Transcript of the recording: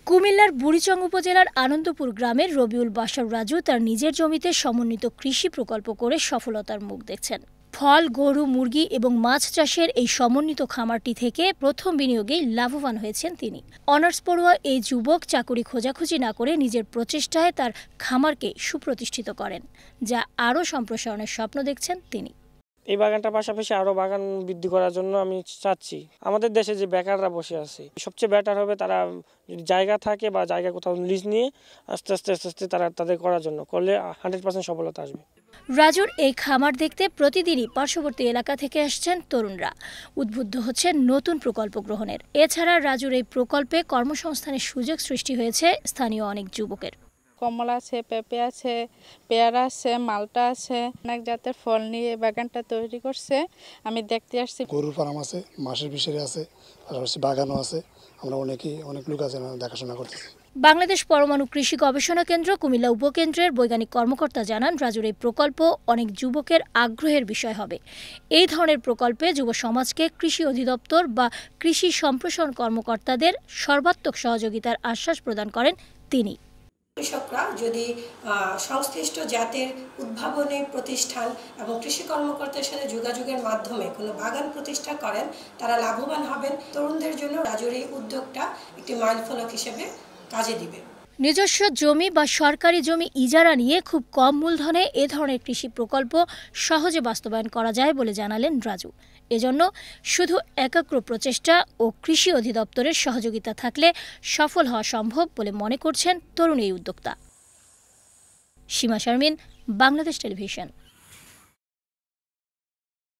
কুমিল্লার বুড়িচং উপজেলার আনন্দপুর গ্রামের রবিউল বাশার রাজু তার নিজের জমিতে সমন্বিত কৃষি প্রকল্প করে সফলতার মুখ দেখছেন। ফল, গরু, মুরগি এবং মাছ চাষের এই সমন্বিত খামারটি থেকে প্রথম বিনিয়োগেই লাভবান হয়েছেন তিনি। অনার্স পড়ুয়া এই যুবক চাকুরি খোঁজাখুঁজি না করে নিজের প্রচেষ্টায় তার খামারকে সুপ্রতিষ্ঠিত করেন, যা আরও সম্প্রসারণের স্বপ্ন দেখছেন তিনি। এই বাগানটার পাশাপাশি আরও বাগান বৃদ্ধি করার জন্য আমি চাচ্ছি। আমাদের দেশে যে বেকাররা বসে আছে, সবচেয়ে বেটার হবে তারা যদি জায়গা থাকে বা জায়গা কোথাও লিজ নিয়ে আস্তে আস্তে তারা তাদের করার জন্য করলে 100% সফলতা আসবে। রাজুর এই খামার দেখতে প্রতিদিনই পার্শ্ববর্তী এলাকা থেকে আসছেন তরুণরা। উদ্বুদ্ধ হচ্ছেন নতুন প্রকল্প গ্রহণের। এছাড়া রাজুর এই প্রকল্পে কর্মসংস্থানের সুযোগ সৃষ্টি হয়েছে স্থানীয় অনেক যুবকের। কমলা আছে, পেঁপে আছে, পেয়ারা আছে, মালটা আছে, অনেক জাতের ফল নিয়ে বাগানটা তৈরি করছে। আমি দেখতে আসছি। গরুর ফার্ম আছে, মাছের ফিশারি আছে, পাশাপাশি বাগানও আছে। আমরা অনেক লোক আছে দেখাশোনা করতেছি। বাংলাদেশ পরমাণু কৃষি গবেষণা কেন্দ্র কুমিল্লা উপকেন্দ্রের বৈজ্ঞানিক কর্মকর্তা জানান, রাজুর এই প্রকল্প অনেক যুবকের আগ্রহের বিষয় হবে। এই ধরনের প্রকল্পে যুব সমাজকে কৃষি অধিদপ্তর বা কৃষি সম্প্রসারণ কর্মকর্তাদের সর্বাত্মক সহযোগিতার আশ্বাস প্রদান করেন তিনি। কৃষকরা যদি সংশ্লিষ্ট জাতের উদ্ভাবনী প্রতিষ্ঠান এবং কৃষি কর্মকর্তার সাথে যোগাযোগের মাধ্যমে কোনো বাগান প্রতিষ্ঠা করেন, তারা লাভবান হবেন। তরুণদের জন্য রাজুর এই উদ্যোগটা একটি মাইলফলক হিসেবে কাজে দিবে। নিজস্ব জমি বা সরকারি জমি ইজারা নিয়ে খুব কম মূলধনে এ ধরনের কৃষি প্রকল্প সহজে বাস্তবায়ন করা যায় বলে জানালেন রাজু। এজন্য শুধু একাগ্র প্রচেষ্টা ও কৃষি অধিদপ্তরের সহযোগিতা থাকলে সফল হওয়া সম্ভব বলে মনে করছেন তরুণ এই উদ্যোক্তা। সীমা শারমিন, বাংলাদেশ টেলিভিশন।